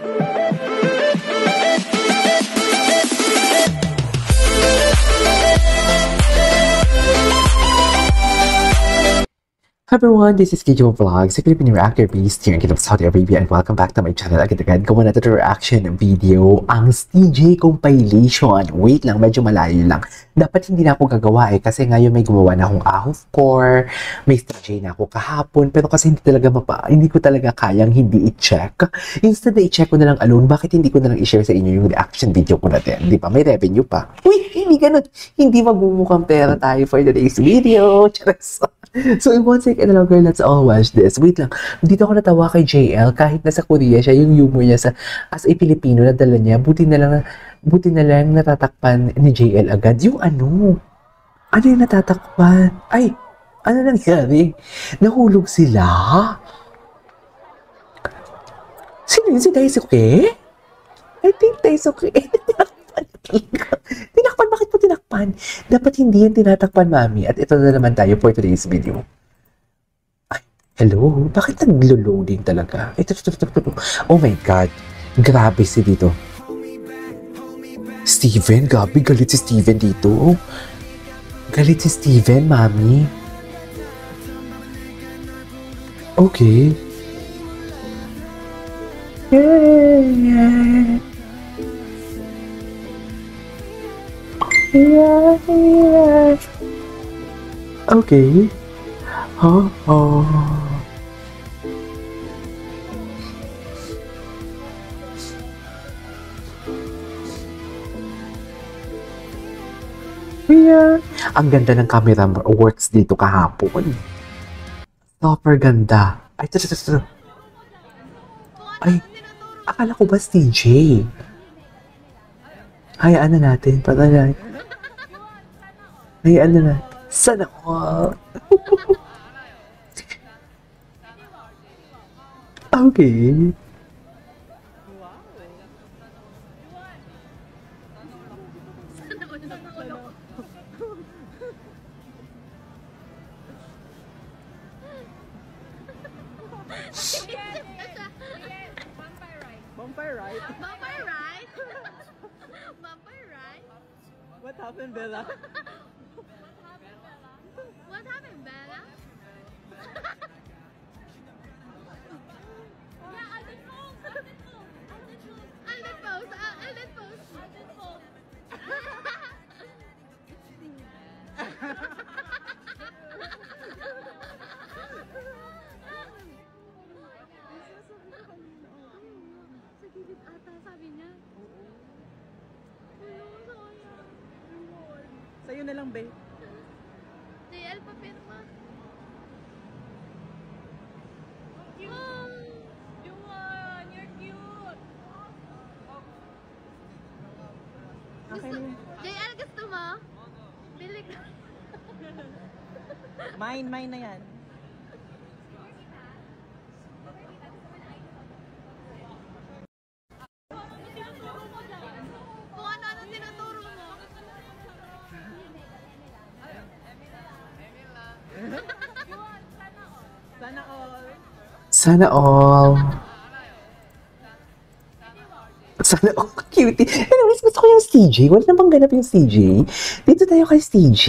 Hi everyone, this is Kijo Vlogs, a Filipino reactor based here in Kingdom of Saudi Arabia, and welcome back to my channel again. Gawa natin the reaction video, ang TJ compilation. Wait lang, medyo malayo lang. Dapat hindi na ako gagawa kasi ngayon may gumawa na akong Ahuf Core, may TJ na ako kahapon, pero kasi hindi ko talaga kayang hindi i-check. Instead na i-check ko na lang alone, bakit hindi ko na lang i-share sa inyo yung reaction video ko natin? Di ba? May revenue pa. Uy, hindi ganun. Hindi magmumukhang pera tayo for today's video. Charas. So, in one second na lang, girl, let's all watch this. Wait lang, dito ako natawa kay JL, kahit nasa Korea siya, yung humor niya as a Pilipino na dala niya, buti na lang natatakpan ni JL agad. Yung ano yung natatakpan? Ay, ano nangyari? Nahulog sila? Sino yun? Si Daisuke? I think Daisuke. Tinakpan, bakit po tinakpan? Dapat hindi yan tinatakpan, mami. At ito na naman tayo for today's video. Ay, hello? Bakit naglo-loading talaga? Ito. Oh my God. Grabe si dito. Steven, gabi. Galit si Steven dito. Galit si Steven, mami. Okay. Yeah. Okay. Oh. Yeah. Ang ganda ng camera works dito kahapon. Super ganda. Ay, ito. Ay, akala ko ba si TJ? Hayaan na natin. Hayaan na natin. Sana all. Okay. Vampire right? Vampire right? Vampire right? What happened, Bella? What happened, Bella? Yeah, I did pose. I did pose. Sa gilid ata, sabi niya. Sa'yo na lang, babe. JL, papirma. Juan, you're cute. JL, gusto mo? Bili ka. Mine na yan. Kung ano tinuturo mo. Sana all. Sana all. Cutie. Anyways, gusto ko yung CJ. Wala na bang ganap yung CJ? Dito tayo kay CJ.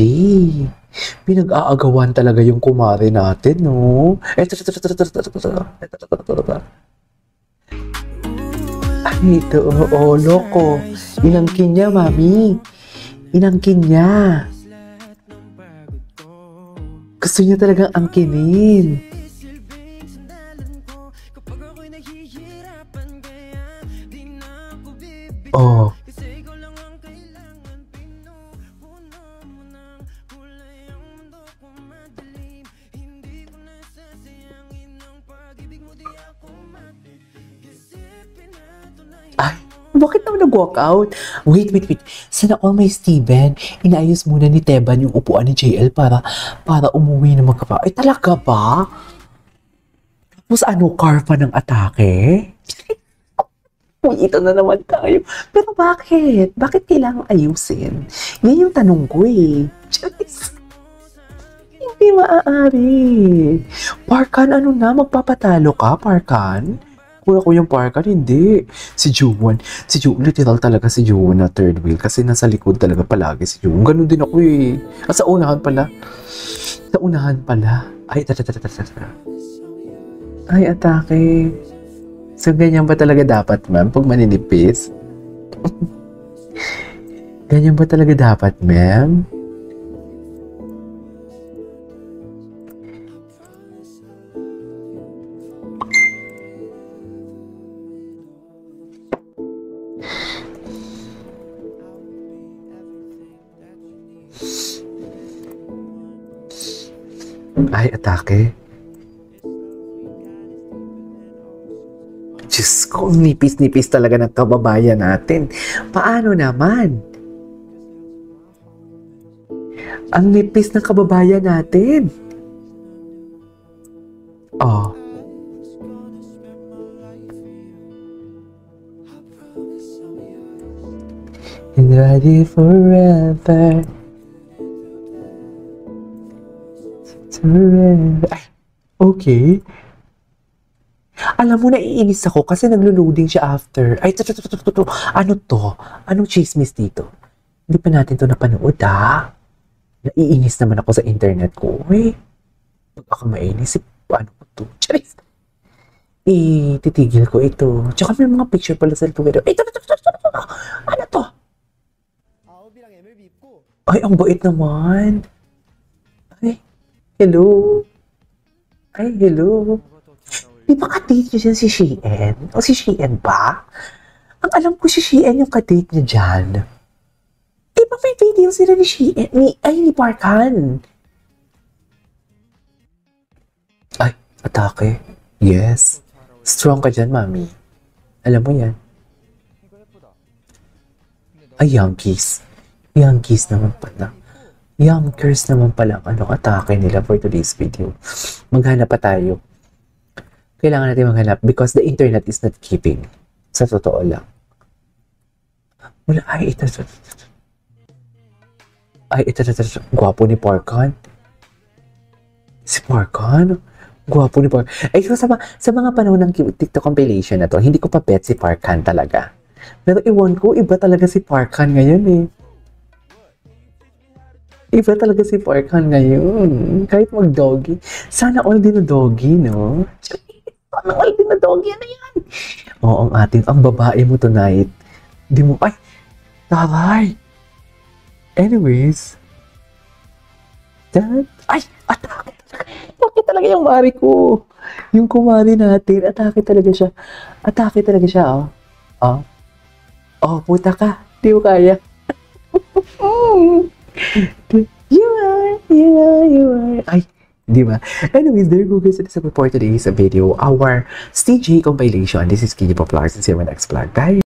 Pinag-aagawan talaga yung kumare natin, no? Ito. Ay, ito. Oh, loko. Inangkin niya, mami. Inangkin niya. Gusto niya talagang angkinin. Oh. Ay, bakit naman nag-walk out? Wait. Sana all may Steven, inaayos muna ni Teban yung upuan ni JL para umuwi na magkapa. Ay, talaga ba? Tapos ano, Carfa ng atake? Uy, ito na naman tayo. Pero bakit? Bakit kailangang ayusin? Yan yung tanong ko eh. Hindi maaari. Parkan, ano na? Magpapatalo ka, Parkan? Kuya ko yung parkan, hindi. Si Juwon. Si Juwon, literal talaga si Juwon na third wheel. Kasi nasa likod talaga palagi si Juwon. Ganun din ako eh. Sa unahan pala. Sa unahan pala. Ay, Ay, atake. So, ganyan ba talaga dapat, ma'am? Pag maninipis? Ganyan ba talaga dapat, ma'am? Ay, atake. Diyos ko, ang nipis-nipis talaga ng kababayan natin. Paano naman? Ang nipis ng kababayan natin. Oh. And ready forever. Ay, okay. Alam mo, naiinis ako kasi naglo-loading siya after. Ay, ano to? Anong chismis dito? Hindi pa natin to napanood, ha? Naiinis naman ako sa internet ko. Uy, pag ako mainis, paano ko to? Charis! Titigil ko ito. Tsaka may mga picture pala sa Twitter. Ay, ano to? Ay, ang bait naman. Ay, hello. Ay, hello. Di ba ka-date niya dyan si Shein? O si Shein ba? Ang alam ko si Shein yung ka-date niya dyan. Di ba may video sila ni Shein? Ni Parkan. Ay, atake. Yes. Strong ka dyan, mami. Alam mo yan. Ay, Yankees. Yankees naman pala. Youngers naman pala ang atake nila for today's video. Maghanap pa tayo. Kailangan natin maghanap because the internet is not keeping. Sa totoo lang. Wala, ay, ito. Ay, ito. Gwapo ni Parkan. Si Parkan? Gwapo ni Parkan. Ay, so sa mga panahon ng TikTok compilation na to, hindi ko pa bet si Parkan talaga. Pero iwan ko, iba talaga si Parkan ngayon eh. Iba talaga si Parkan ngayon. Kahit mag-doggy. Sana all din na doggy, no? Sana all din na doggy. Ano yan? Oo, ang babae mo tonight. Di mo, ay, taray. Anyways. Ay, atake. Atake talaga yung mari ko. Yung kumari natin, atake talaga siya. Atake talaga siya, oh. Oh. Oh, puta ka. Di mo kaya. You are. Ay, di ba? Anyways, there you go guys. That's it for today's video. Our CJ compilation. This is KJ Pop Vlogs and see you in my next vlog. Bye!